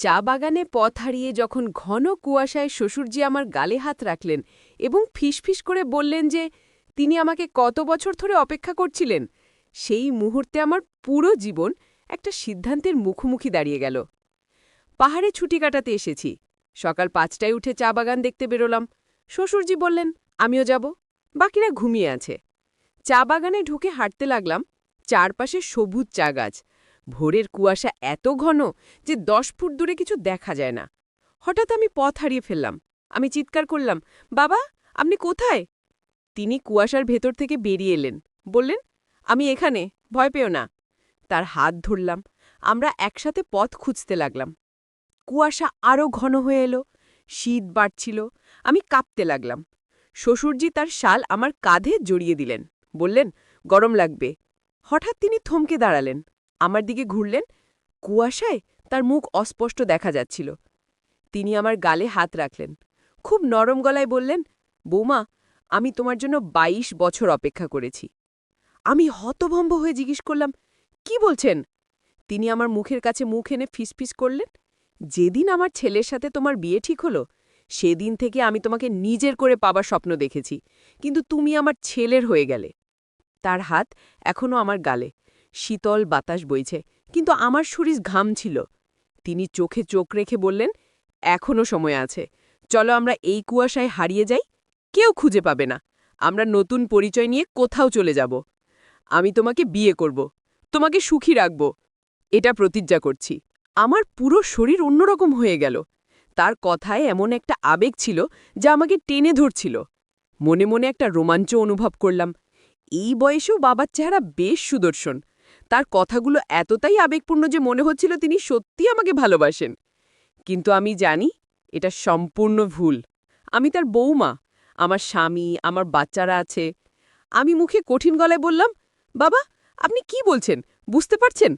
চা বাগানে পথ হারিয়ে যখন ঘন কুয়াশায় শ্বশুরজি আমার গালে হাত রাখলেন এবং ফিসফিস করে বললেন যে তিনি আমাকে কত বছর ধরে অপেক্ষা করছিলেন, সেই মুহূর্তে আমার পুরো জীবন একটা সিদ্ধান্তের মুখোমুখি দাঁড়িয়ে গেল। পাহাড়ে ছুটি কাটাতে এসেছি, সকাল ৫টায় উঠে চা বাগান দেখতে বেরোলাম। শ্বশুরজি বললেন আমিও যাব, বাকিরা ঘুমিয়ে আছে। চা বাগানে ঢুকে হাঁটতে লাগলাম। চারপাশে সবুজ চা গাছ, ভোরের কুয়াশা এত ঘন যে ১০ ফুট দূরে কিছু দেখা যায় না। হঠাৎ আমি পথ হারিয়ে ফেললাম। আমি চিৎকার করলাম, বাবা, আপনি কোথায়? তিনি কুয়াশার ভেতর থেকে বেরিয়ে এলেন, বললেন, আমি এখানে, ভয় পেও না। তার হাত ধরলাম, আমরা একসাথে পথ খুঁজতে লাগলাম। কুয়াশা আরও ঘন হয়ে এলো, শীত বাড়ছিল, আমি কাঁপতে লাগলাম। শ্বশুরজি তার শাল আমার কাঁধে জড়িয়ে দিলেন, বললেন, গরম লাগবে। হঠাৎ তিনি থমকে দাঁড়ালেন, আমার দিকে ঘুরলেন। কুয়াশায় তার মুখ অস্পষ্ট দেখা যাচ্ছিল। তিনি আমার গালে হাত রাখলেন, খুব নরম গলায় বললেন, বৌমা, আমি তোমার জন্য ২২ বছর অপেক্ষা করেছি। আমি হতভম্ব হয়ে জিজ্ঞেস করলাম, কি বলছেন? তিনি আমার মুখের কাছে মুখ এনে ফিসফিস করলেন, যেদিন আমার ছেলের সাথে তোমার বিয়ে ঠিক হলো, সেদিন থেকে আমি তোমাকে নিজের করে পাবার স্বপ্ন দেখেছি, কিন্তু তুমি আমার ছেলের হয়ে গেলে। তার হাত এখনও আমার গালে, শীতল বাতাস বইছে, কিন্তু আমার শরীর ঘামছিল। তিনি চোখে চোখ রেখে বললেন, এখনও সময় আছে, চলো আমরা এই কুয়াশায় হারিয়ে যাই, কেউ খুঁজে পাবে না। আমরা নতুন পরিচয় নিয়ে কোথাও চলে যাব। আমি তোমাকে বিয়ে করব, তোমাকে সুখী রাখব, এটা প্রতিজ্ঞা করছি। আমার পুরো শরীর অন্যরকম হয়ে গেল। তার কথায় এমন একটা আবেগ ছিল যা আমাকে টেনে ধরছিল। মনে মনে একটা রোমাঞ্চ অনুভব করলাম। এই বয়সেও বাবার চেহারা বেশ সুদর্শন। তার কথাগুলো এতটাই আবেগপূর্ণ যে মনে হচ্ছিল তিনি সত্যি আমাকে ভালোবাসেন। কিন্তু আমি জানি এটা সম্পূর্ণ ভুল। আমি তার বউমা, আমার স্বামী, আমার বাচ্চারা আছে। আমি মুখে কঠিন গলায় বললাম, বাবা, আপনি কি বলছেন, বুঝতে পারছেন?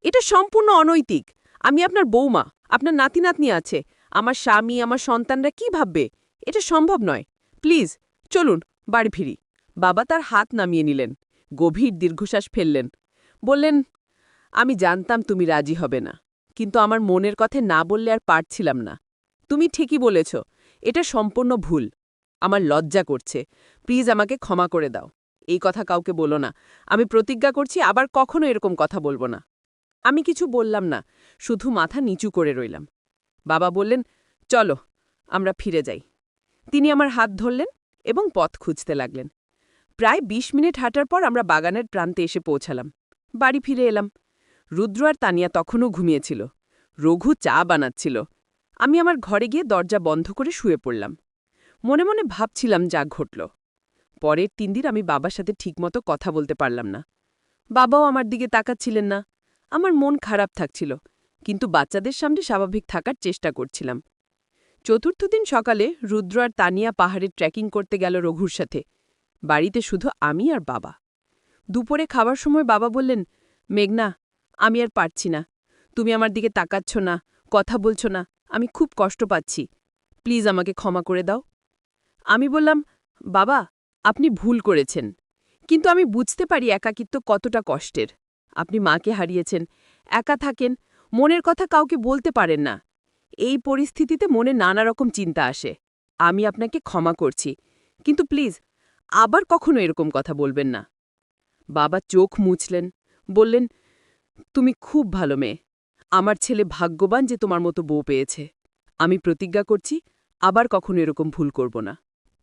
এটা সম্পূর্ণ অনৈতিক। আমি আপনার বউমা, আপনার নাতি নাতনি আছে, আমার স্বামী, আমার সন্তানরা কি ভাববে? এটা সম্ভব নয়। প্লিজ চলুন বাড়ি ফিরি। বাবা তার হাত নামিয়ে নিলেন, গভীর দীর্ঘশ্বাস ফেললেন, বললেন, আমি জানতাম তুমি রাজি হবে না, কিন্তু আমার মনের কথা না বললে আর পারছিলাম না। তুমি ঠিকই বলেছ, এটা সম্পূর্ণ ভুল। আমার লজ্জা করছে, প্লিজ আমাকে ক্ষমা করে দাও। এই কথা কাউকে বলো না। আমি প্রতিজ্ঞা করছি আবার কখনো এরকম কথা বলবো না। আমি কিছু বললাম না, শুধু মাথা নিচু করে রইলাম। বাবা বললেন, চলো আমরা ফিরে যাই। তিনি আমার হাত ধরলেন এবং পথ খুঁজতে লাগলেন। প্রায় ২০ মিনিট হাঁটার পর আমরা বাগানের প্রান্তে এসে পৌঁছালাম। বাড়ি ফিরে এলাম। রুদ্র আর তানিয়া তখনও ঘুমিয়েছিল। রঘু চা বানাচ্ছিল। আমি আমার ঘরে গিয়ে দরজা বন্ধ করে শুয়ে পড়লাম। মনে মনে ভাবছিলাম যা ঘটল। পরের ৩ দিন আমি বাবার সাথে ঠিকমতো কথা বলতে পারলাম না। বাবাও আমার দিকে তাকাচ্ছিলেন না। আমার মন খারাপ থাকছিল, কিন্তু বাচ্চাদের সামনে স্বাভাবিক থাকার চেষ্টা করছিলাম। চতুর্থ দিন সকালে রুদ্র আর তানিয়া পাহাড়ে ট্রেকিং করতে গেল রঘুর সাথে। বাড়িতে শুধু আমি আর বাবা। দুপুরে খাবার সময় বাবা বললেন, মেঘনা, আমি আর পারছি না। তুমি আমার দিকে তাকাচ্ছ না, কথা বলছ না, আমি খুব কষ্ট পাচ্ছি। প্লিজ আমাকে ক্ষমা করে দাও। আমি বললাম, বাবা, আপনি ভুল করেছেন, কিন্তু আমি বুঝতে পারি একাকিত্ব কতটা কষ্টের। আপনি মাকে হারিয়েছেন, একা থাকেন, মনের কথা কাউকে বলতে পারেন না। এই পরিস্থিতিতে মনে নানা রকম চিন্তা আসে। আমি আপনাকে ক্ষমা করছি, কিন্তু প্লিজ আবার কখনো এরকম কথা বলবেন না। বাবা চোখ মুছলেন, বললেন, তুমি খুব ভালো মেয়ে। আমার ছেলে ভাগ্যবান যে তোমার মতো বউ পেয়েছে। আমি প্রতিজ্ঞা করছি আবার কখনো এরকম ভুল করব না।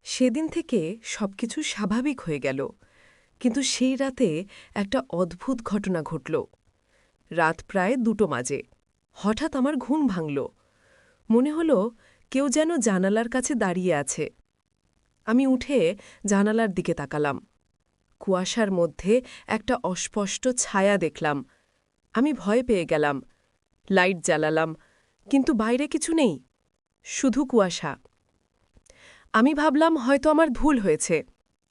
সেদিন থেকে সবকিছু স্বাভাবিক হয়ে গেল, কিন্তু সেই রাতে একটা অদ্ভুত ঘটনা ঘটল। রাত প্রায় ২টো বাজে। হঠাৎ আমার ঘুম ভাঙল। মনে হল কেউ যেন জানালার কাছে দাঁড়িয়ে আছে। আমি উঠে জানালার দিকে তাকালাম। কুয়াশার মধ্যে একটা অস্পষ্ট ছায়া দেখলাম। আমি ভয় পেয়ে গেলাম। লাইট জ্বালালাম, কিন্তু বাইরে কিছু নেই, শুধু কুয়াশা। আমি ভাবলাম হয়তো আমার ভুল হয়েছে,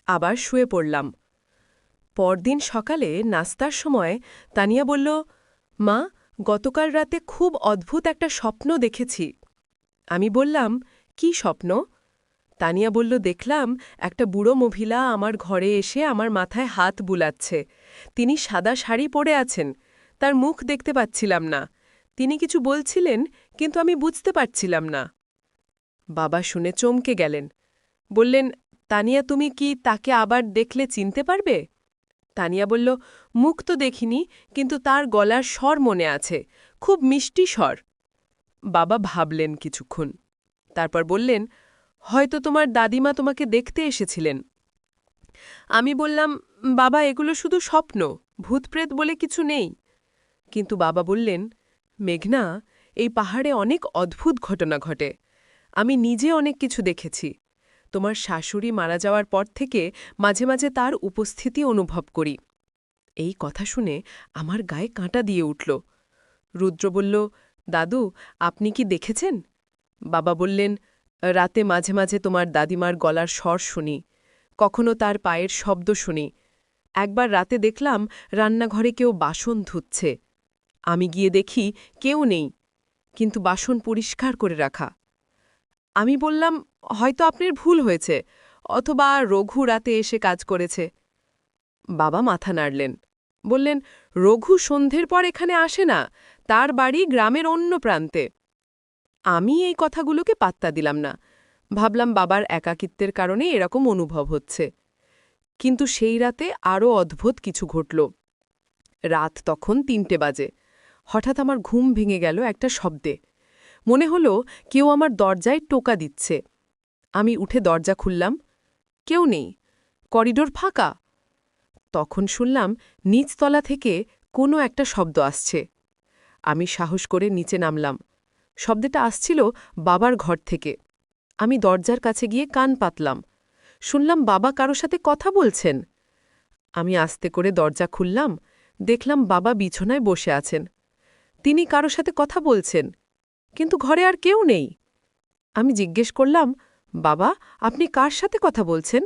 আবার শুয়ে পড়লাম। পরদিন সকালে নাস্তার সময় তানিয়া বলল, মা, গতকাল রাতে খুব অদ্ভুত একটা স্বপ্ন দেখেছি। আমি বললাম, কি স্বপ্ন? তানিয়া বলল, দেখলাম একটা বুড়ো মহিলা আমার ঘরে এসে আমার মাথায় হাত বুলাচ্ছে। তিনি সাদা শাড়ি পরে আছেন, তার মুখ দেখতে পাচ্ছিলাম না। তিনি কিছু বলছিলেন, কিন্তু আমি বুঝতে পারছিলাম না। বাবা শুনে চমকে গেলেন। বললেন, তানিয়া, তুমি কি তাকে আবার দেখলে চিনতে পারবে? তানিয়া বলল, মুখ তো দেখিনি, কিন্তু তার গলার স্বর মনে আছে, খুব মিষ্টি স্বর। বাবা ভাবলেন কিছুক্ষণ। তারপর বললেন, হয়তো তোমার দাদিমা তোমাকে দেখতে এসেছিলেন। আমি বললাম, বাবা, এগুলো শুধু স্বপ্ন, ভূতপ্রেত বলে কিছু নেই। কিন্তু বাবা বললেন, মেঘনা, এই পাহাড়ে অনেক অদ্ভুত ঘটনা ঘটে। আমি নিজে অনেক কিছু দেখেছি। তোমার শাশুড়ি মারা যাওয়ার পর থেকে মাঝে মাঝে তার উপস্থিতি অনুভব করি। এই কথা শুনে আমার গায়ে কাঁটা দিয়ে উঠল। রুদ্র বলল, দাদু, আপনি কি দেখেছেন? বাবা বললেন, রাতে মাঝে মাঝে তোমার দাদিমার গলার স্বর শুনি, কখনো তার পায়ের শব্দ শুনি। একবার রাতে দেখলাম রান্নাঘরে কেউ বাসন ধুচ্ছে। আমি গিয়ে দেখি কেউ নেই, কিন্তু বাসন পরিষ্কার করে রাখা। আমি বললাম, হয়তো আপনার ভুল হয়েছে, অথবা রঘু রাতে এসে কাজ করেছে। বাবা মাথা নাড়লেন, বললেন, রঘু সন্ধ্যের পর এখানে আসে না, তার বাড়ি গ্রামের অন্য প্রান্তে। আমি এই কথাগুলোকে পাত্তা দিলাম না, ভাবলাম বাবার একাকিত্বের কারণে এরকম অনুভব হচ্ছে। কিন্তু সেই রাতে আরও অদ্ভুত কিছু ঘটল। রাত তখন ৩টে বাজে। হঠাৎ আমার ঘুম ভেঙে গেল একটা শব্দে। মনে হলো কেউ আমার দরজায় টোকা দিচ্ছে। আমি উঠে দরজা খুললাম, কেউ নেই, করিডোর ফাঁকা। তখন শুনলাম নিচতলা থেকে কোনো একটা শব্দ আসছে। আমি সাহস করে নিচে নামলাম। শব্দটা আসছিল বাবার ঘর থেকে। আমি দরজার কাছে গিয়ে কান পাতলাম। শুনলাম বাবা কারো সাথে কথা বলছেন। আমি আস্তে করে দরজা খুললাম, দেখলাম বাবা বিছানায় বসে আছেন। তিনি কারো সাথে কথা বলছেন, কিন্তু ঘরে আর কেউ নেই। আমি জিজ্ঞেস করলাম, বাবা, আপনি কার সাথে কথা বলছেন?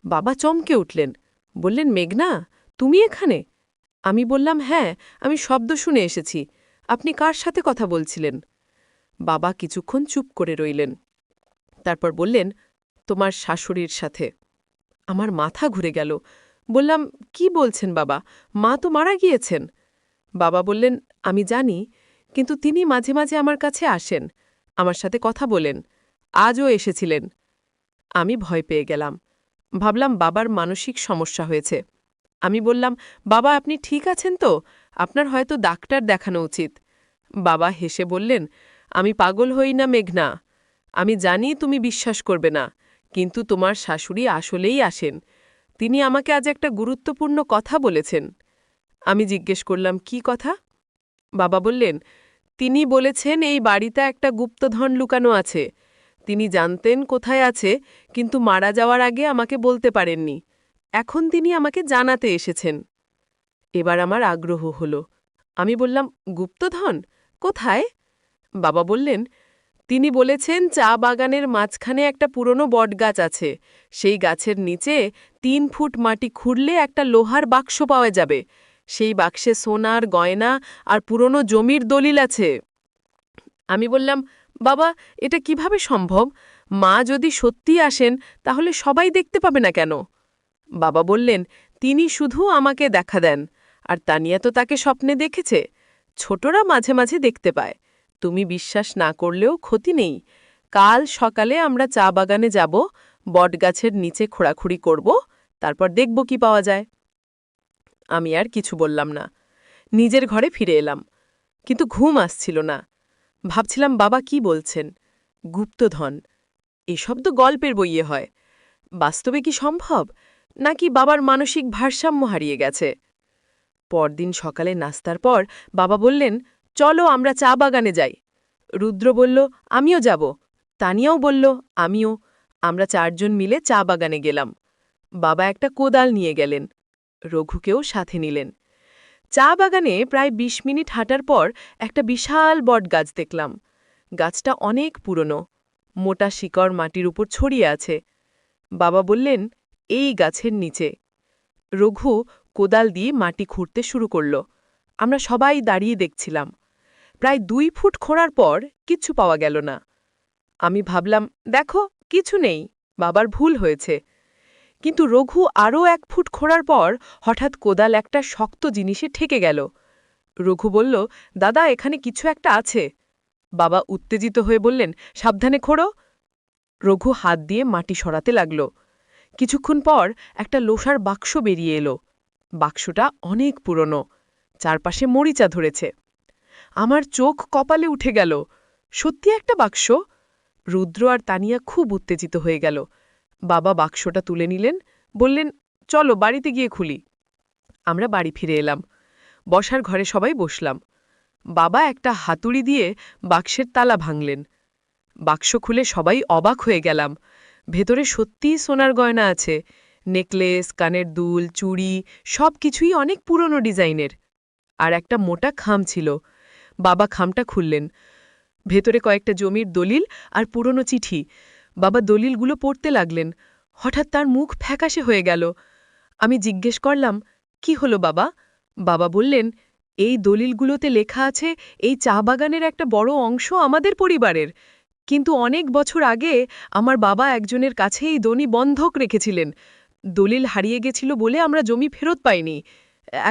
বাবা চমকে উঠলেন, বললেন, মেঘনা, তুমি এখানে? আমি বললাম, হ্যাঁ, আমি শব্দ শুনে এসেছি। আপনি কার সাথে কথা বলছিলেন? বাবা কিছুক্ষণ চুপ করে রইলেন। তারপর বললেন, তোমার শাশুড়ির সাথে। আমার মাথা ঘুরে গেল। বললাম, কি বলছেন বাবা, মা তো মারা গিয়েছেন। বাবা বললেন, আমি জানি, কিন্তু তিনি মাঝে মাঝে আমার কাছে আসেন, আমার সাথে কথা বলেন। আজও এসেছিলেন। আমি ভয় পেয়ে গেলাম। ভাবলাম বাবার মানসিক সমস্যা হয়েছে। আমি বললাম, বাবা, আপনি ঠিক আছেন তো? আপনার হয়তো ডাক্তার দেখানো উচিত। বাবা হেসে বললেন, আমি পাগল হই না মেঘনা। আমি জানি তুমি বিশ্বাস করবে না, কিন্তু তোমার শাশুড়ি আসলেই আসেন। তিনি আমাকে আজ একটা গুরুত্বপূর্ণ কথা বলেছেন। আমি জিজ্ঞেস করলাম, কি কথা? বাবা বললেন, তিনি বলেছেন এই বাড়িতে একটা গুপ্তধন লুকানো আছে। তিনি জানতেন কোথায় আছে, কিন্তু মারা যাওয়ার আগে আমাকে বলতে পারেননি। এখন তিনি আমাকে জানাতে এসেছেন। এবার আমার আগ্রহ হল। আমি বললাম, গুপ্তধন কোথায়? বাবা বললেন, তিনি বলেছেন চা বাগানের মাঝখানে একটা পুরনো বটগাছ আছে। সেই গাছের নিচে ৩ ফুট মাটি খুঁড়লে একটা লোহার বাক্স পাওয়া যাবে। সেই বাক্সে সোনার গয়না আর পুরনো জমির দলিল আছে। আমি বললাম, বাবা, এটা কিভাবে সম্ভব? মা যদি সত্যি আসেন, তাহলে সবাই দেখতে পাবে না কেন? বাবা বললেন, তিনি শুধু আমাকে দেখা দেন, আর তানিয়া তো তাকে স্বপ্নে দেখেছে। ছোটরা মাঝে মাঝে দেখতে পায়। তুমি বিশ্বাস না করলেও ক্ষতি নেই। কাল সকালে আমরা চা বাগানে যাব, বটগাছের নিচে খোঁড়াখুড়ি করব, তারপর দেখব কি পাওয়া যায়। আমি আর কিছু বললাম না। নিজের ঘরে ফিরে এলাম, কিন্তু ঘুম আসছিল না। ভাবছিলাম বাবা কি বলছেন, গুপ্তধন, এসব তো গল্পের বইয়ে হয়। বাস্তবে কি সম্ভব, নাকি বাবার মানসিক ভারসাম্য হারিয়ে গেছে? পরদিন সকালে নাস্তার পর বাবা বললেন, চলো আমরা চা বাগানে যাই। রুদ্র বলল, আমিও যাব। তানিয়াও বলল, আমিও। আমরা 4 জন মিলে চা বাগানে গেলাম। বাবা একটা কোদাল নিয়ে গেলেন। রঘুকেও সাথে নিলেন। চা বাগানে প্রায় ২০ মিনিট হাঁটার পর একটা বিশাল বটগাছ দেখলাম। গাছটা অনেক পুরনো, মোটা শিকড় মাটির উপর ছড়িয়ে আছে। বাবা বললেন, এই গাছের নিচে। রঘু কোদাল দিয়ে মাটি খুঁড়তে শুরু করল। আমরা সবাই দাঁড়িয়ে দেখছিলাম। প্রায় ২ ফুট খোঁড়ার পর কিচ্ছু পাওয়া গেল না। আমি ভাবলাম, দেখো, কিছু নেই, বাবার ভুল হয়েছে। কিন্তু রঘু আরও ১ ফুট খোঁড়ার পর হঠাৎ কোদাল একটা শক্ত জিনিসে ঠেকে গেল। রঘু বলল, দাদা, এখানে কিছু একটা আছে। বাবা উত্তেজিত হয়ে বললেন, সাবধানে খোঁড়ো। রঘু হাত দিয়ে মাটি সরাতে লাগল। কিছুক্ষণ পর একটা লোসার বাক্স বেরিয়ে এলো। বাক্সটা অনেক পুরনো, চারপাশে মরিচা ধরেছে। আমার চোখ কপালে উঠে গেল। সত্যি একটা বাক্স? রুদ্র আর তানিয়া খুব উত্তেজিত হয়ে গেল। বাবা বাক্সটা তুলে নিলেন, বললেন, চলো বাড়িতে গিয়ে খুলি। আমরা বাড়ি ফিরে এলাম। বসার ঘরে সবাই বসলাম। বাবা একটা হাতুড়ি দিয়ে বাক্সের তালা ভাঙলেন। বাক্স খুলে সবাই অবাক হয়ে গেলাম। ভেতরে সত্যিই সোনার গয়না আছে, নেকলেস, কানের দুল, চুড়ি, সব কিছুই অনেক পুরনো ডিজাইনের। আর একটা মোটা খাম ছিল। বাবা খামটা খুললেন। ভেতরে কয়েকটা জমির দলিল আর পুরনো চিঠি। বাবা দলিলগুলো পড়তে লাগলেন। হঠাৎ তার মুখ ফ্যাকাশে হয়ে গেল। আমি জিজ্ঞেস করলাম, কি হলো বাবা? বাবা বললেন, এই দলিলগুলোতে লেখা আছে এই চা বাগানের একটা বড় অংশ আমাদের পরিবারের, কিন্তু অনেক বছর আগে আমার বাবা একজনের কাছে এই দনি বন্ধক রেখেছিলেন। দলিল হারিয়ে গেছিল বলে আমরা জমি ফেরত পাইনি।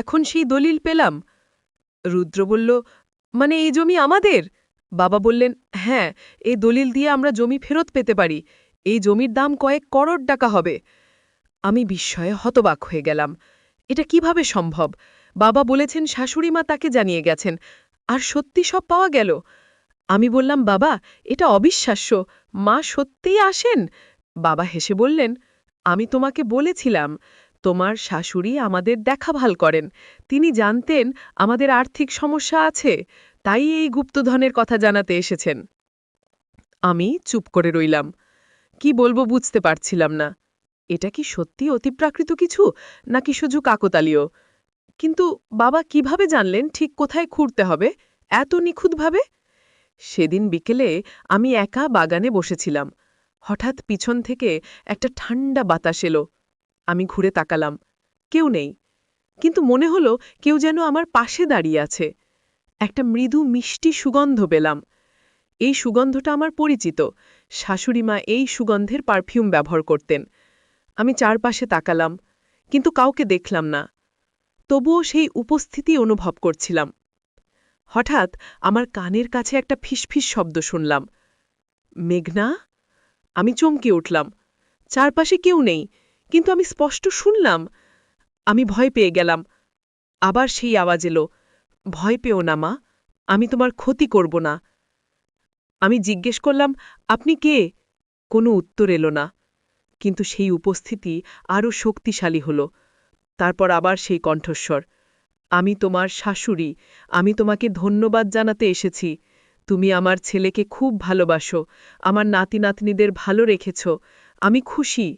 এখন সেই দলিল পেলাম। রুদ্র বলল, মানে এই জমি আমাদের? বাবা বললেন, হ্যাঁ, এই দলিল দিয়ে আমরা জমি ফেরত পেতে পারি। এই জমির দাম কয়েক করোড় টাকা হবে। আমি বিস্ময়ে হতবাক হয়ে গেলাম। এটা কিভাবে সম্ভব? বাবা বলেছেন শাশুড়িমা তাকে জানিয়ে গেছেন, আর সত্যি সব পাওয়া গেল। আমি বললাম, বাবা, এটা অবিশ্বাস্য, মা সত্যিই আসেন? বাবা হেসে বললেন, আমি তোমাকে বলেছিলাম, তোমার শাশুড়ি আমাদের দেখাভাল করেন। তিনি জানতেন আমাদের আর্থিক সমস্যা আছে, তাই এই গুপ্তধনের কথা জানাতে এসেছেন। আমি চুপ করে রইলাম। কি বলবো বুঝতে পারছিলাম না। এটা কি সত্যি অতিপ্রাকৃত কিছু, নাকি শুধু কাকতালীয়? কিন্তু বাবা কিভাবে জানলেন ঠিক কোথায় খুঁড়তে হবে, এত নিখুঁতভাবে? সেদিন বিকেলে আমি একা বাগানে বসেছিলাম। হঠাৎ পিছন থেকে একটা ঠান্ডা বাতাস এলো। আমি ঘুরে তাকালাম। কেউ নেই, কিন্তু মনে হলো কেউ যেন আমার পাশে দাঁড়িয়ে আছে। একটা মৃদু মিষ্টি সুগন্ধ পেলাম। এই সুগন্ধটা আমার পরিচিত। শাশুড়িমা এই সুগন্ধের পারফিউম ব্যবহার করতেন। আমি চারপাশে তাকালাম, কিন্তু কাউকে দেখলাম না। তবুও সেই উপস্থিতি অনুভব করছিলাম। হঠাৎ আমার কানের কাছে একটা ফিসফিস শব্দ শুনলাম। মেঘনা? আমি চমকে উঠলাম। চারপাশে কেউ নেই, কিন্তু আমি স্পষ্ট শুনলাম। আমি ভয় পেয়ে গেলাম। আবার সেই আওয়াজ এলো, ভয় পেও না মা, আমি তোমার ক্ষতি করব না। আমি জিজ্ঞেস করলাম, আপনি কে? কোনো উত্তর এলো না, কিন্তু সেই উপস্থিতি আরও শক্তিশালী হল। তারপর আবার সেই কণ্ঠস্বর, আমি তোমার শাশুড়ি, আমি তোমাকে ধন্যবাদ জানাতে এসেছি। তুমি আমার ছেলেকে খুব ভালোবাসো, আমার নাতি নাতনিদের ভালো রেখেছ, আমি খুশি।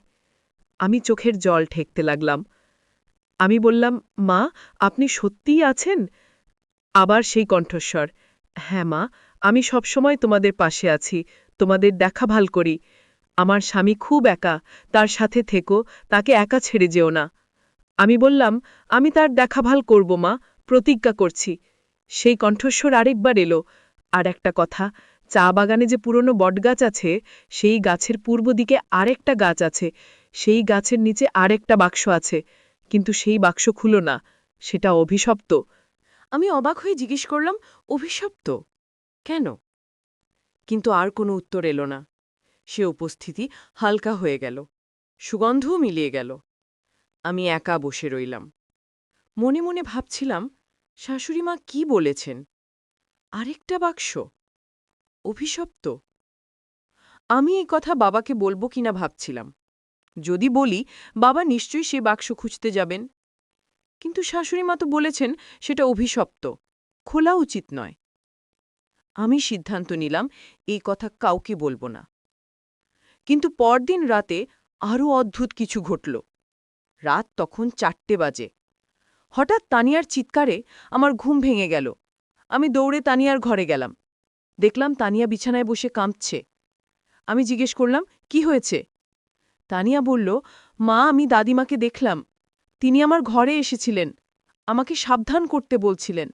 আমি চোখের জল ঠেকতে লাগলাম। আমি বললাম, মা, আপনি সত্যিই আছেন? আবার সেই কণ্ঠস্বর, হ্যাঁ মা, আমি সবসময় তোমাদের পাশে আছি, তোমাদের দেখাভাল করি। আমার স্বামী খুব একা, তার সাথে থেকো, তাকে একা ছেড়ে যেও না। আমি বললাম, আমি তার দেখাভাল করব মা, প্রতিজ্ঞা করছি। সেই কণ্ঠস্বর আরেকবার এলো, আর একটা কথা, চা বাগানে যে পুরনো বটগাছ আছে, সেই গাছের পূর্ব দিকে আরেকটা গাছ আছে, সেই গাছের নিচে আরেকটা বাক্স আছে, কিন্তু সেই বাক্স খুলো না, সেটা অভিশপ্ত। আমি অবাক হয়ে জিজ্ঞেস করলাম, অভিশপ্ত কেন? কিন্তু আর কোনো উত্তর এলো না। সে উপস্থিতি হালকা হয়ে গেল, সুগন্ধও মিলিয়ে গেল। আমি একা বসে রইলাম। মনে মনে ভাবছিলাম, শাশুড়িমা কি বলেছেন? আরেকটা বাক্স? অভিশপ্ত? আমি এই কথা বাবাকে বলবো কিনা ভাবছিলাম। যদি বলি, বাবা নিশ্চয়ই সে বাক্স খুঁজতে যাবেন। কিন্তু শাশুড়িমা তো বলেছেন সেটা অভিশপ্ত, খোলা উচিত নয়। আমি সিদ্ধান্ত নিলাম এই কথা কাউকে বলবো না। কিন্তু পরদিন রাতে আরও অদ্ভুত কিছু ঘটল। রাত তখন 4টে বাজে। হঠাৎ তানিয়ার চিৎকারে আমার ঘুম ভেঙে গেল। আমি দৌড়ে তানিয়ার ঘরে গেলাম। দেখলাম তানিয়া বিছানায় বসে কাঁদছে। আমি জিজ্ঞেস করলাম, কি হয়েছে? তানিয়া বলল, মা, আমি দাদিমাকে দেখলাম। তিনি আমার ঘরে এসেছিলেন, আমাকে সাবধান করতে বলছিলেন।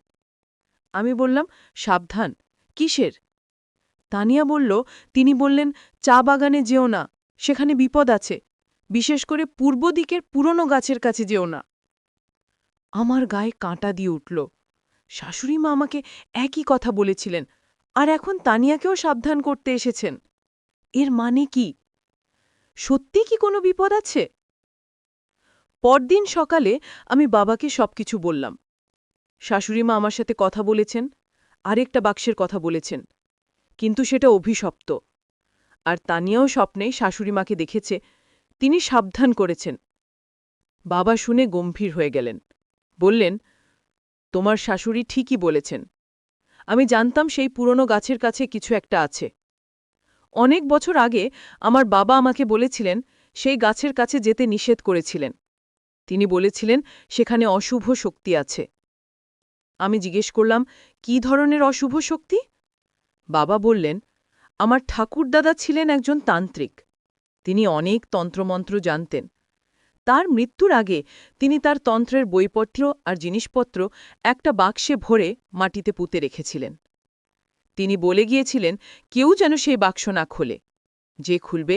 আমি বললাম, সাবধান কিসের? তানিয়া বলল, তিনি বললেন, চা বাগানে যেও না, সেখানে বিপদ আছে, বিশেষ করে পূর্ব দিকের পুরনো গাছের কাছে যেও না। আমার গায়ে কাঁটা দিয়ে উঠল। শাশুড়িমা আমাকে একই কথা বলেছিলেন, আর এখন তানিয়াকেও সাবধান করতে এসেছেন। এর মানে কি? সত্যি কি কোনো বিপদ আছে? পরদিন সকালে আমি বাবাকে সবকিছু বললাম। শাশুড়িমা আমার সাথে কথা বলেছেন, আরেকটা বাক্সের কথা বলেছেন, কিন্তু সেটা অভিশপ্ত। আর তানিয়াও স্বপ্নে শাশুড়িমাকে দেখেছে, তিনি সাবধান করেছেন। বাবা শুনে গম্ভীর হয়ে গেলেন। বললেন, তোমার শাশুড়ি ঠিকই বলেছেন। আমি জানতাম সেই পুরনো গাছের কাছে কিছু একটা আছে। অনেক বছর আগে আমার বাবা আমাকে বলেছিলেন, সেই গাছের কাছে যেতে নিষেধ করেছিলেন। তিনি বলেছিলেন সেখানে অশুভ শক্তি আছে। আমি জিজ্ঞেস করলাম, কী ধরনের অশুভ শক্তি? বাবা বললেন, আমার ঠাকুরদাদা ছিলেন একজন তান্ত্রিক। তিনি অনেক তন্ত্রমন্ত্র জানতেন। তার মৃত্যুর আগে তিনি তার তন্ত্রের বইপত্র আর জিনিসপত্র একটা বাক্সে ভরে মাটিতে পুঁতে রেখেছিলেন। তিনি বলে গিয়েছিলেন, কেউ যেন সেই বাক্স না খোলে। যে খুলবে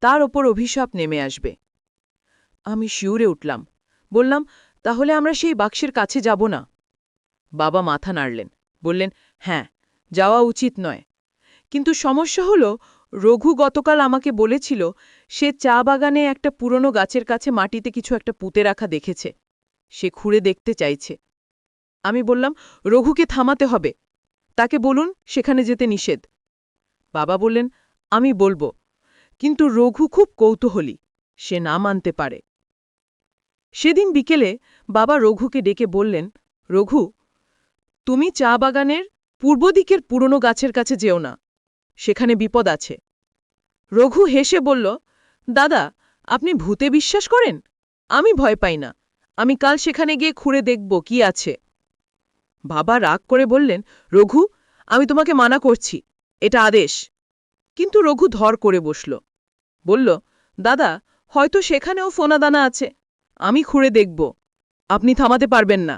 তার ওপর অভিশাপ নেমে আসবে। আমি শিউরে উঠলাম। বললাম, তাহলে আমরা সেই বাক্সের কাছে যাব না? বাবা মাথা নাড়লেন, বললেন, হ্যাঁ, যাওয়া উচিত নয়। কিন্তু সমস্যা হলো, রঘু গতকাল আমাকে বলেছিল সে চা বাগানে একটা পুরনো গাছের কাছে মাটিতে কিছু একটা পুঁতে রাখা দেখেছে। সে খুঁড়ে দেখতে চাইছে। আমি বললাম, রঘুকে থামাতে হবে। তাকে বলুন সেখানে যেতে নিষেধ। বাবা বললেন, আমি বলবো, কিন্তু রঘু খুব কৌতূহলী, সে না মানতে পারে। সেদিন বিকেলে বাবা রঘুকে ডেকে বললেন, রঘু, তুমি চা বাগানের পূর্ব দিকের পুরনো গাছের কাছে যেও না, সেখানে বিপদ আছে। রঘু হেসে বলল, দাদা, আপনি ভূতে বিশ্বাস করেন? আমি ভয় পাই না। আমি কাল সেখানে গিয়ে খুঁড়ে দেখব কি আছে। বাবা রাগ করে বললেন, রঘু, আমি তোমাকে মানা করছি, এটা আদেশ। কিন্তু রঘু ধর করে বসল। বলল, দাদা, হয়তো সেখানেও ফোনাদানা আছে। আমি খুঁড়ে দেখব, আপনি থামাতে পারবেন না।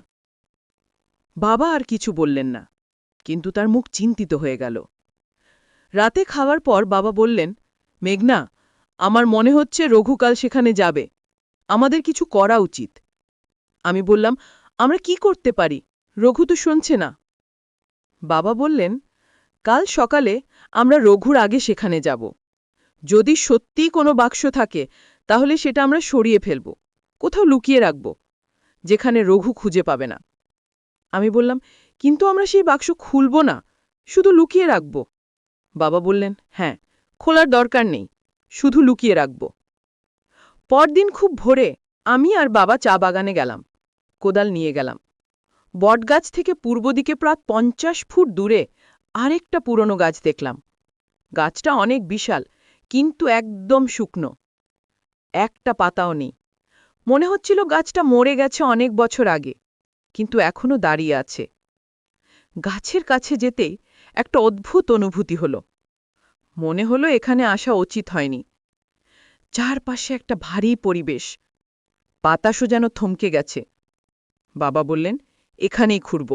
বাবা আর কিছু বললেন না, কিন্তু তার মুখ চিন্তিত হয়ে গেল। রাতে খাওয়ার পর বাবা বললেন, মেঘনা, আমার মনে হচ্ছে রঘু কাল সেখানে যাবে। আমাদের কিছু করা উচিত। আমি বললাম, আমরা কি করতে পারি? রঘু তো শুনছে না। বাবা বললেন, কাল সকালে আমরা রঘুর আগে সেখানে যাব। যদি সত্যিই কোনো বাক্স থাকে তাহলে সেটা আমরা সরিয়ে ফেলব, কোথাও লুকিয়ে রাখব, যেখানে রঘু খুঁজে পাবে না। আমি বললাম, কিন্তু আমরা সেই বাক্স খুলব না, শুধু লুকিয়ে রাখব। বাবা বললেন, হ্যাঁ, খোলার দরকার নেই, শুধু লুকিয়ে রাখব। পরদিন খুব ভোরে আমি আর বাবা চা বাগানে গেলাম। কোদাল নিয়ে গেলাম। বটগাছ থেকে পূর্ব দিকে প্রায় 50 ফুট দূরে আরেকটা পুরনো গাছ দেখলাম। গাছটা অনেক বিশাল, কিন্তু একদম শুকনো। একটা পাতাও নেই। মনে হচ্ছিল গাছটা মরে গেছে অনেক বছর আগে, কিন্তু এখনো দাঁড়িয়ে আছে। গাছের কাছে যেতেই একটা অদ্ভুত অনুভূতি হলো। মনে হলো এখানে আসা উচিত হয়নি। চারপাশে একটা ভারী পরিবেশ, বাতাসও যেন থমকে গেছে। বাবা বললেন, এখানেই খুঁড়ব।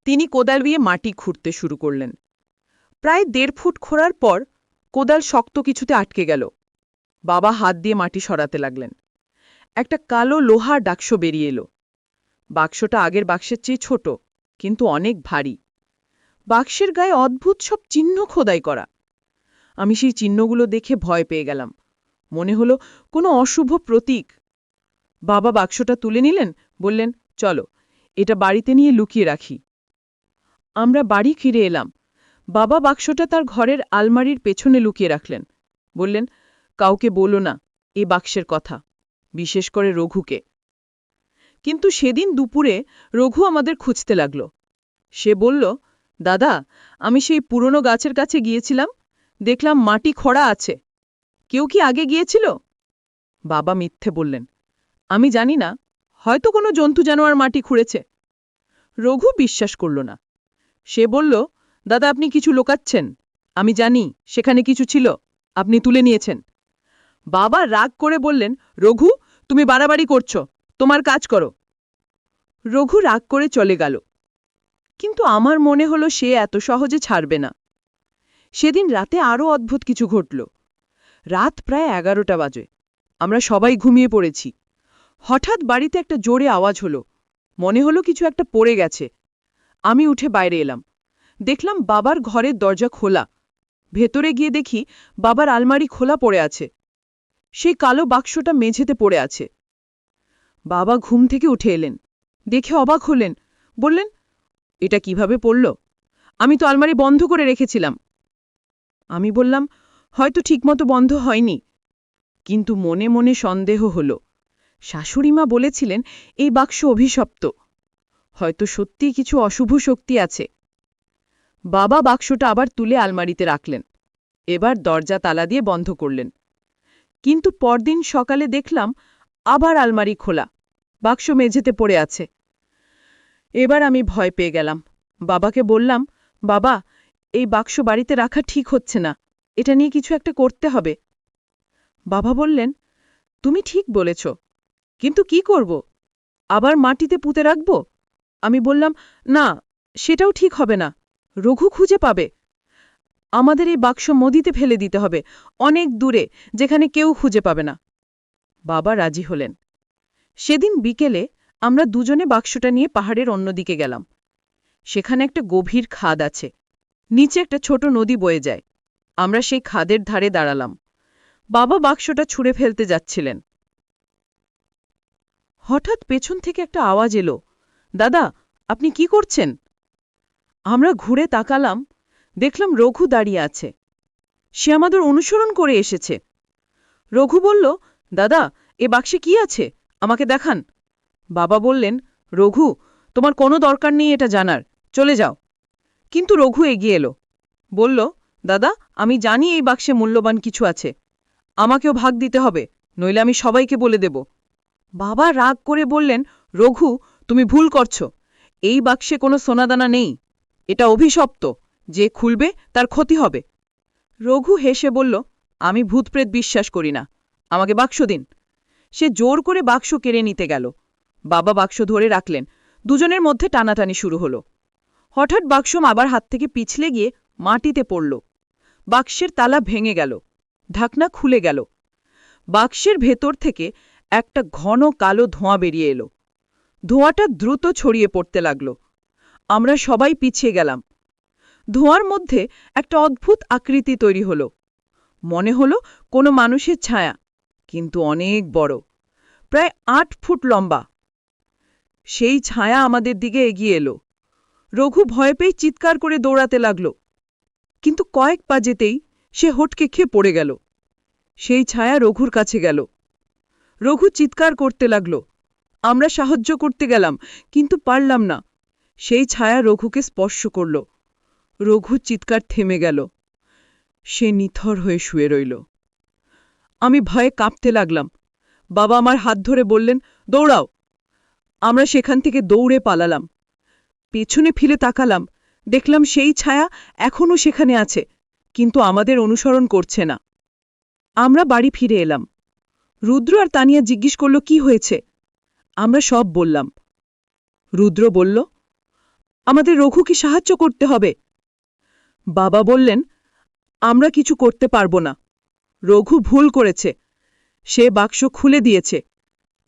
তিনি কোদাল দিয়ে মাটি খুঁড়তে শুরু করলেন। প্রায় 1.5 ফুট খোঁড়ার পর কোদাল শক্ত কিছুতে আটকে গেল। বাবা হাত দিয়ে মাটি সরাতে লাগলেন। একটা কালো লোহার বাক্স বেরিয়ে এলো। বাক্সটা আগের বাক্সের চেয়ে ছোট, কিন্তু অনেক ভারী। বাক্সের গায়ে অদ্ভুত সব চিহ্ন খোদাই করা। আমি সেই চিহ্নগুলো দেখে ভয় পেয়ে গেলাম। মনে হলো কোনো অশুভ প্রতীক। বাবা বাক্সটা তুলে নিলেন, বললেন, চলো, এটা বাড়িতে নিয়ে লুকিয়ে রাখি। আমরা বাড়ি ফিরে এলাম। বাবা বাক্সটা তার ঘরের আলমারির পেছনে লুকিয়ে রাখলেন। বললেন, কাউকে বলো না এ বাক্সের কথা, বিশেষ করে রঘুকে। কিন্তু সেদিন দুপুরে রঘু আমাদের খুঁজতে লাগল। সে বলল, দাদা, আমি সেই পুরনো গাছের কাছে গিয়েছিলাম, দেখলাম মাটি খোঁড়া আছে। কেউ কি আগে গিয়েছিল? বাবা মিথ্যে বললেন, আমি জানি না, হয়তো কোনো জন্তু জানোয়ার মাটি খুঁড়েছে। রঘু বিশ্বাস করল না। সে বলল, দাদা, আপনি কিছু লোকাচ্ছেন। আমি জানি সেখানে কিছু ছিল, আপনি তুলে নিয়েছেন। বাবা রাগ করে বললেন, রঘু, তুমি বাড়াবাড়ি করছো, তোমার কাজ করো। রঘু রাগ করে চলে গেল। কিন্তু আমার মনে হলো সে এত সহজে ছাড়বে না। সেদিন রাতে আরও অদ্ভুত কিছু ঘটল। রাত প্রায় 11টা বাজে। আমরা সবাই ঘুমিয়ে পড়েছি। হঠাৎ বাড়িতে একটা জোরে আওয়াজ হলো। মনে হলো কিছু একটা পড়ে গেছে। আমি উঠে বাইরে এলাম। দেখলাম বাবার ঘরের দরজা খোলা। ভেতরে গিয়ে দেখি বাবার আলমারি খোলা পড়ে আছে। সেই কালো বাক্সটা মেঝেতে পড়ে আছে। বাবা ঘুম থেকে উঠে এলেন, দেখে অবাক হলেন, বললেন, এটা কিভাবে পড়ল? আমি তো আলমারি বন্ধ করে রেখেছিলাম। আমি বললাম, হয়তো ঠিকমতো বন্ধ হয়নি। কিন্তু মনে মনে সন্দেহ হল। শাশুড়িমা বলেছিলেন এই বাক্স অভিশপ্ত, হয়তো সত্যিই কিছু অশুভ শক্তি আছে। বাবা বাক্সটা আবার তুলে আলমারিতে রাখলেন। এবার দরজা তালা দিয়ে বন্ধ করলেন। কিন্তু পরদিন সকালে দেখলাম আবার আলমারি খোলা, বাক্স মেঝেতে পড়ে আছে। এবার আমি ভয় পেয়ে গেলাম। বাবাকে বললাম, বাবা, এই বাক্স বাড়িতে রাখা ঠিক হচ্ছে না, এটা নিয়ে কিছু একটা করতে হবে। বাবা বললেন, তুমি ঠিক বলেছ, কিন্তু কি করব? আবার মাটিতে পুঁতে রাখব? আমি বললাম, না, সেটাও ঠিক হবে না, রঘু খুঁজে পাবে। আমাদের এই বাক্স নদীতে ফেলে দিতে হবে, অনেক দূরে, যেখানে কেউ খুঁজে পাবে না। বাবা রাজি হলেন। সেদিন বিকেলে আমরা দুজনে বাক্সটা নিয়ে পাহাড়ের অন্যদিকে গেলাম। সেখানে একটা গভীর খাদ আছে, নিচে একটা ছোট নদী বয়ে যায়। আমরা সেই খাদের ধারে দাঁড়ালাম। বাবা বাক্সটা ছুঁড়ে ফেলতে যাচ্ছিলেন। হঠাৎ পেছন থেকে একটা আওয়াজ এলো, দাদা, আপনি কি করছেন? আমরা ঘুরে তাকালাম, দেখলাম রঘু দাঁড়িয়ে আছে। সে আমাদের অনুসরণ করে এসেছে। রঘু বলল, দাদা, এ বাক্সে কি আছে, আমাকে দেখান। বাবা বললেন, রঘু, তোমার কোনো দরকার নেই এটা জানার, চলে যাও। কিন্তু রঘু এগিয়ে এলো, বলল, দাদা, আমি জানি এই বাক্সে মূল্যবান কিছু আছে, আমাকেও ভাগ দিতে হবে, নইলে আমি সবাইকে বলে দেব। বাবা রাগ করে বললেন, রঘু, তুমি ভুল করছ, এই বাক্সে কোনো সোনাদানা নেই, এটা অভিশপ্ত, যে খুলবে তার ক্ষতি হবে। রঘু হেসে বলল, আমি ভূতপ্রেত বিশ্বাস করি না, আমাকে বাক্স দিন। সে জোর করে বাক্স কেড়ে নিতে গেল। বাবা বাক্স ধরে রাখলেন। দুজনের মধ্যে টানাটানি শুরু হলো। হঠাৎ বাক্স আবার হাত থেকে পিছলে গিয়ে মাটিতে পড়ল। বাক্সের তালা ভেঙে গেল, ঢাকনা খুলে গেল। বাক্সের ভেতর থেকে একটা ঘন কালো ধোঁয়া বেরিয়ে এলো। ধোঁয়াটা দ্রুত ছড়িয়ে পড়তে লাগল। আমরা সবাই পিছিয়ে গেলাম। ধোঁয়ার মধ্যে একটা অদ্ভুত আকৃতি তৈরি হল। মনে হলো কোনো মানুষের ছায়া, কিন্তু অনেক বড়, প্রায় ৮ ফুট লম্বা। সেই ছায়া আমাদের দিকে এগিয়ে এলো। রঘু ভয় পেয়ে চিৎকার করে দৌড়াতে লাগল, কিন্তু কয়েক পা যেতেই সে হটকে খেয়ে পড়ে গেল। সেই ছায়া রঘুর কাছে গেল। রঘু চিৎকার করতে লাগল। আমরা সাহায্য করতে গেলাম, কিন্তু পারলাম না। সেই ছায়া রঘুকে স্পর্শ করল। রঘুর চিৎকার থেমে গেল। সে নিথর হয়ে শুয়ে রইল। আমি ভয়ে কাঁপতে লাগলাম। বাবা আমার হাত ধরে বললেন, দৌড়াও। আমরা সেখান থেকে দৌড়ে পালালাম। পেছনে ফিরে তাকালাম, দেখলাম সেই ছায়া এখনও সেখানে আছে, কিন্তু আমাদের অনুসরণ করছে না। আমরা বাড়ি ফিরে এলাম। রুদ্র আর তানিয়া জিজ্ঞেস করল, কি হয়েছে? আমরা সব বললাম। রুদ্র বলল, আমাদের রঘুকে সাহায্য করতে হবে। বাবা বললেন, আমরা কিছু করতে পারব না, রঘু ভুল করেছে, সে বাক্স খুলে দিয়েছে,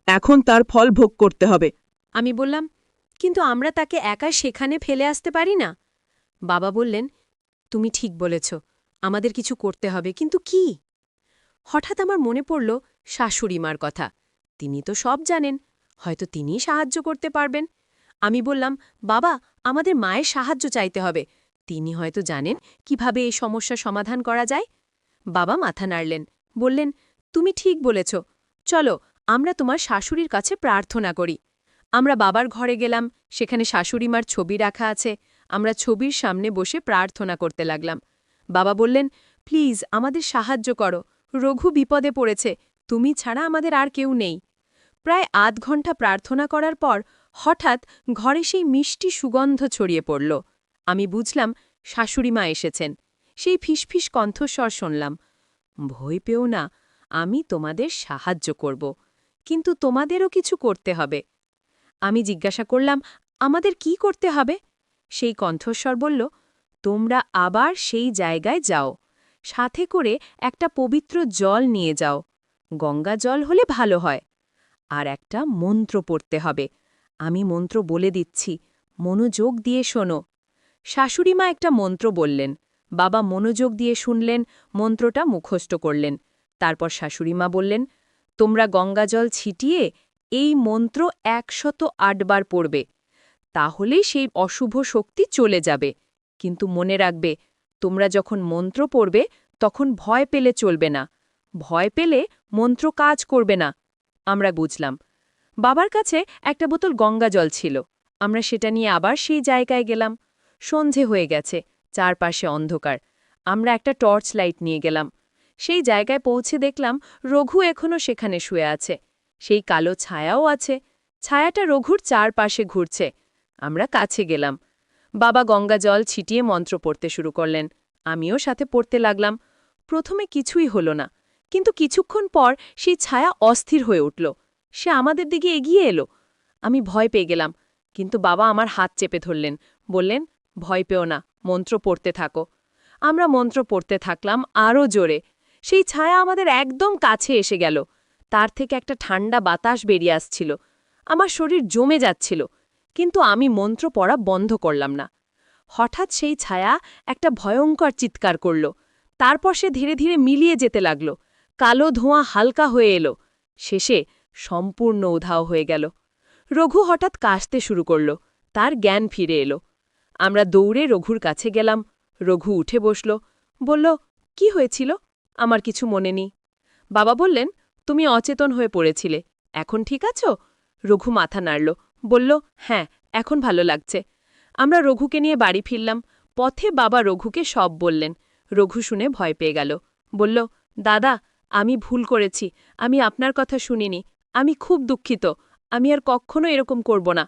এখন তার ফল ভোগ করতে হবে। আমি বললাম, কিন্তু আমরা তাকে একা সেখানে ফেলে আসতে পারি না। বাবা বললেন, তুমি ঠিক বলেছ, আমাদের কিছু করতে হবে, কিন্তু কি? হঠাৎ আমার মনে পড়ল শাশুড়িমার কথা। তিনি তো সব জানেন, হয়তো তিনিই সাহায্য করতে পারবেন। আমি বললাম, বাবা, আমাদের মায়ের সাহায্য চাইতে হবে, তিনি হয়তো জানেন কিভাবে এই সমস্যা সমাধান করা যায়। বাবা মাথা নাড়লেন, বললেন, তুমি ঠিক বলেছ, চলো আমরা তোমার শাশুড়ির কাছে প্রার্থনা করি। আমরা বাবার ঘরে গেলাম, সেখানে শাশুড়িমার ছবি রাখা আছে। আমরা ছবির সামনে বসে প্রার্থনা করতে লাগলাম। বাবা বললেন, প্লিজ আমাদের সাহায্য করো, রঘু বিপদে পড়েছে, তুমি ছাড়া আমাদের আর কেউ নেই। প্রায় আধ ঘণ্টা প্রার্থনা করার পর হঠাৎ ঘরে সেই মিষ্টি সুগন্ধ ছড়িয়ে পড়ল। আমি বুঝলাম শাশুড়িমা এসেছেন। সেই ফিসফিস কণ্ঠস্বর শুনলাম, ভয় পেও না, আমি তোমাদের সাহায্য করব, কিন্তু তোমাদেরও কিছু করতে হবে। আমি জিজ্ঞাসা করলাম, আমাদের কি করতে হবে? সেই কণ্ঠস্বর বলল, তোমরা আবার সেই জায়গায় যাও, সাথে করে একটা পবিত্র জল নিয়ে যাও, গঙ্গা জল হলে ভালো হয়, আর একটা মন্ত্র পড়তে হবে। আমি মন্ত্র বলে দিচ্ছি, মনোযোগ দিয়ে শোনো। শাশুড়িমা একটা মন্ত্র বললেন। বাবা মনোযোগ দিয়ে শুনলেন, মন্ত্রটা মুখস্থ করলেন। তারপর শাশুড়িমা বললেন, তোমরা গঙ্গাজল ছিটিয়ে এই মন্ত্র ১০৮ বার পড়বে। তাহলেই সেই অশুভ শক্তি চলে যাবে। কিন্তু মনে রাখবে, তোমরা যখন মন্ত্র পড়বে তখন ভয় পেলে চলবে না। ভয় পেলে মন্ত্র কাজ করবে না। আমরা বুঝলাম। বাবার কাছে একটা বোতল গঙ্গাজল ছিল। আমরা সেটা নিয়ে আবার সেই জায়গায় গেলাম। সন্ধে হয়ে গেছে, চারপাশে অন্ধকার। আমরা একটা টর্চ লাইট নিয়ে গেলাম। সেই জায়গায় পৌঁছে দেখলাম রঘু এখনও সেখানে শুয়ে আছে। সেই কালো ছায়াও আছে। ছায়াটা রঘুর চারপাশে ঘুরছে। আমরা কাছে গেলাম। বাবা গঙ্গা জল ছিটিয়ে মন্ত্র পড়তে শুরু করলেন। আমিও সাথে পড়তে লাগলাম। প্রথমে কিছুই হলো না, কিন্তু কিছুক্ষণ পর সেই ছায়া অস্থির হয়ে উঠল। সে আমাদের দিকে এগিয়ে এলো। আমি ভয় পেয়ে গেলাম, কিন্তু বাবা আমার হাত চেপে ধরলেন, বললেন, ভয় পেও না, মন্ত্র পড়তে থাকো। আমরা মন্ত্র পড়তে থাকলাম আরও জোরে। সেই ছায়া আমাদের একদম কাছে এসে গেল। তার থেকে একটা ঠান্ডা বাতাস বেরিয়ে আসছিল। আমার শরীর জমে যাচ্ছিল, কিন্তু আমি মন্ত্র পড়া বন্ধ করলাম না। হঠাৎ সেই ছায়া একটা ভয়ঙ্কর চিৎকার করল। তারপর সে ধীরে ধীরে মিলিয়ে যেতে লাগল। কালো ধোঁয়া হালকা হয়ে এলো। শেষে সম্পূর্ণ উধাও হয়ে গেল। রঘু হঠাৎ কাশতে শুরু করল। তার জ্ঞান ফিরে এলো। আমরা দৌড়ে রঘুর কাছে গেলাম। রঘু উঠে বসল, বলল, কি হয়েছিল? আমার কিছু মনে নেই। বাবা বললেন, তুমি অচেতন হয়ে পড়েছিলে, এখন ঠিক আছো? রঘু মাথা নাড়ল, বলল, হ্যাঁ, এখন ভালো লাগছে। আমরা রঘুকে নিয়ে বাড়ি ফিরলাম। পথে বাবা রঘুকে সব বললেন। রঘু শুনে ভয় পেয়ে গেল। বলল, দাদা, আমি ভুল করেছি, আমি আপনার কথা শুনিনি, আমি খুব দুঃখিত, আমি আর কখনো এরকম করব না।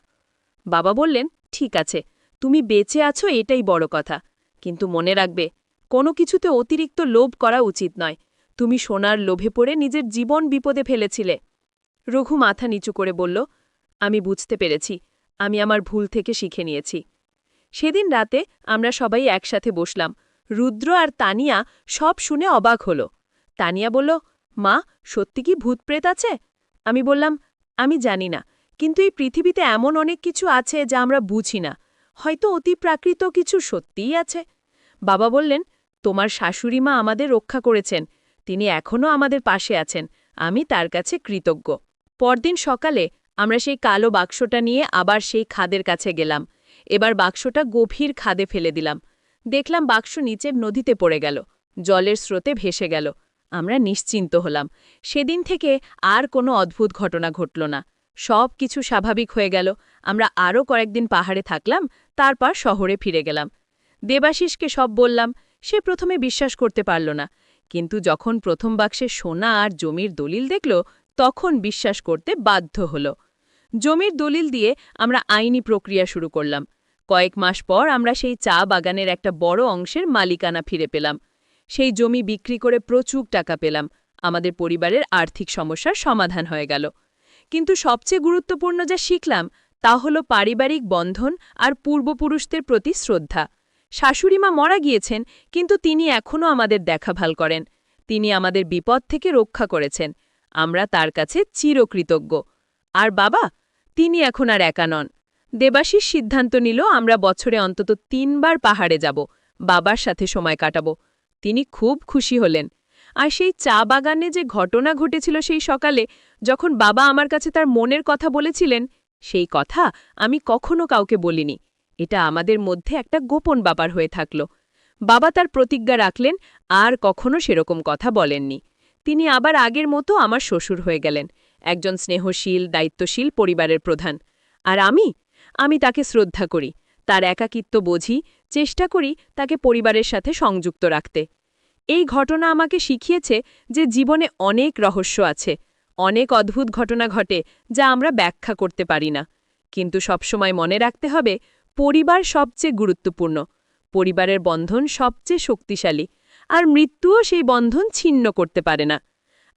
বাবা বললেন, ঠিক আছে, তুমি বেঁচে আছো এটাই বড় কথা। কিন্তু মনে রাখবে, কোনো কিছুতে অতিরিক্ত লোভ করা উচিত নয়। তুমি সোনার লোভে পড়ে নিজের জীবন বিপদে ফেলেছিলে। রঘু মাথা নিচু করে বলল, আমি বুঝতে পেরেছি, আমি আমার ভুল থেকে শিখে নিয়েছি। সেদিন রাতে আমরা সবাই একসাথে বসলাম। রুদ্র আর তানিয়া সব শুনে অবাক হল। তানিয়া বলল, মা, সত্যি কি ভূতপ্রেত আছে? আমি বললাম, আমি জানি না, কিন্তু এই পৃথিবীতে এমন অনেক কিছু আছে যা আমরা বুঝি না। হয়তো অতি প্রাকৃত কিছু সত্যিই আছে। বাবা বললেন, তোমার শাশুড়িমা আমাদের রক্ষা করেছেন, তিনি এখনও আমাদের পাশে আছেন, আমি তার কাছে কৃতজ্ঞ। পরদিন সকালে আমরা সেই কালো বাক্সটা নিয়ে আবার সেই খাদের কাছে গেলাম। এবার বাক্সটা গভীর খাদে ফেলে দিলাম। দেখলাম বাক্স নিচের নদীতে পড়ে গেল, জলের স্রোতে ভেসে গেল। আমরা নিশ্চিন্ত হলাম। সেদিন থেকে আর কোনো অদ্ভুত ঘটনা ঘটল না। সব কিছু স্বাভাবিক হয়ে গেল। আমরা আরও কয়েকদিন পাহাড়ে থাকলাম, তারপর শহরে ফিরে গেলাম। দেবাশিসকে সব বললাম। সে প্রথমে বিশ্বাস করতে পারল না, কিন্তু যখন প্রথম বাক্সে সোনা আর জমির দলিল দেখল, তখন বিশ্বাস করতে বাধ্য হল। জমির দলিল দিয়ে আমরা আইনি প্রক্রিয়া শুরু করলাম। কয়েক মাস পর আমরা সেই চা বাগানের একটা বড় অংশের মালিকানা ফিরে পেলাম। সেই জমি বিক্রি করে প্রচুর টাকা পেলাম। আমাদের পরিবারের আর্থিক সমস্যার সমাধান হয়ে গেল। কিন্তু সবচেয়ে গুরুত্বপূর্ণ যা শিখলাম তা হল পারিবারিক বন্ধন আর পূর্বপুরুষদের প্রতি শ্রদ্ধা। শাশুড়িমা মারা গিয়েছেন, কিন্তু তিনি এখনও আমাদের দেখাভাল করেন। তিনি আমাদের বিপদ থেকে রক্ষা করেছেন। আমরা তার কাছে চিরকৃতজ্ঞ। আর বাবা, তিনি এখন আর একা নন। দেবাশিস সিদ্ধান্ত নিল আমরা বছরে অন্তত ৩ বার পাহাড়ে যাব, বাবার সাথে সময় কাটাব। তিনি খুব খুশি হলেন। আর সেই চা বাগানে যে ঘটনা ঘটেছিল সেই সকালে, যখন বাবা আমার কাছে তার মনের কথা বলেছিলেন, সেই কথা আমি কখনো কাউকে বলিনি। এটা আমাদের মধ্যে একটা গোপন ব্যাপার হয়ে থাকল। বাবা তার প্রতিজ্ঞা রাখলেন, আর কখনো সেরকম কথা বলেননি। তিনি আবার আগের মতো আমার শ্বশুর হয়ে গেলেন, একজন স্নেহশীল, দায়িত্বশীল পরিবারের প্রধান। আর আমি তাকে শ্রদ্ধা করি, তার একাকিত্ব বুঝি, চেষ্টা করি তাকে পরিবারের সাথে সংযুক্ত রাখতে। এই ঘটনা আমাকে শিখিয়েছে যে জীবনে অনেক রহস্য আছে, অনেক অদ্ভুত ঘটনা ঘটে যা আমরা ব্যাখ্যা করতে পারি না। কিন্তু সবসময় মনে রাখতে হবে, পরিবার সবচেয়ে গুরুত্বপূর্ণ, পরিবারের বন্ধন সবচেয়ে শক্তিশালী, আর মৃত্যুও সেই বন্ধন ছিন্ন করতে পারে না।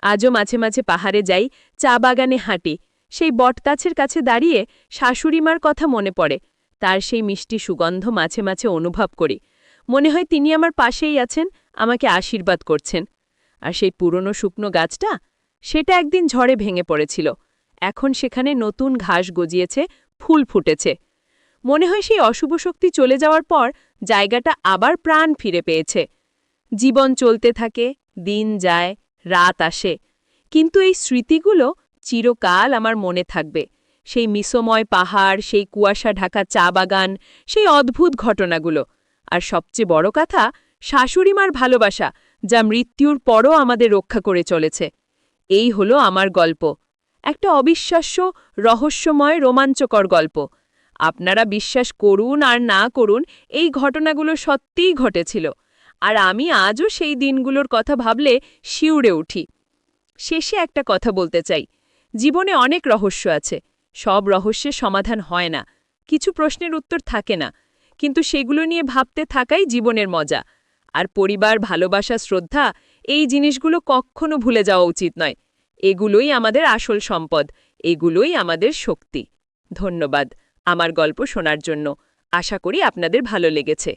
আজও মাঝে মাঝে পাহাড়ে যাই, চা বাগানে হাঁটি, সেই বটগাছের কাছে দাঁড়িয়ে শাশুড়িমার কথা মনে পড়ে। তার সেই মিষ্টি সুগন্ধ মাঝে মাঝে অনুভব করি। মনে হয় তিনি আমার পাশেই আছেন, আমাকে আশীর্বাদ করছেন। আর সেই পুরনো শুকনো গাছটা, সেটা একদিন ঝড়ে ভেঙে পড়েছিল। এখন সেখানে নতুন ঘাস গজিয়েছে, ফুল ফুটেছে। মনে হয় সেই অশুভ শক্তি চলে যাওয়ার পর জায়গাটা আবার প্রাণ ফিরে পেয়েছে। জীবন চলতে থাকে, দিন যায়, রাত আসে, কিন্তু এই স্মৃতিগুলো চিরকাল আমার মনে থাকবে। সেই মিসময় পাহাড়, সেই কুয়াশা ঢাকা চা বাগান, সেই অদ্ভুত ঘটনাগুলো। আর সবচেয়ে বড় কথা, শাশুড়িমার ভালোবাসা, যা মৃত্যুর পরও আমাদের রক্ষা করে চলেছে। এই হলো আমার গল্প, একটা অবিশ্বাস্য, রহস্যময়, রোমাঞ্চকর গল্প। আপনারা বিশ্বাস করুন আর না করুন, এই ঘটনাগুলো সত্যিই ঘটেছিল, আর আমি আজও সেই দিনগুলোর কথা ভাবলে শিউরে উঠি। শেষে একটা কথা বলতে চাই, জীবনে অনেক রহস্য আছে, সব রহস্যের সমাধান হয় না, কিছু প্রশ্নের উত্তর থাকে না, কিন্তু সেগুলো নিয়ে ভাবতে থাকাই জীবনের মজা। আর পরিবার, ভালোবাসা, শ্রদ্ধা, এই জিনিসগুলো কখনো ভুলে যাওয়া উচিত নয়। এগুলোই আমাদের আসল সম্পদ, এগুলোই আমাদের শক্তি। ধন্যবাদ আমার গল্প শোনার জন্য। আশা করি আপনাদের ভালো লেগেছে।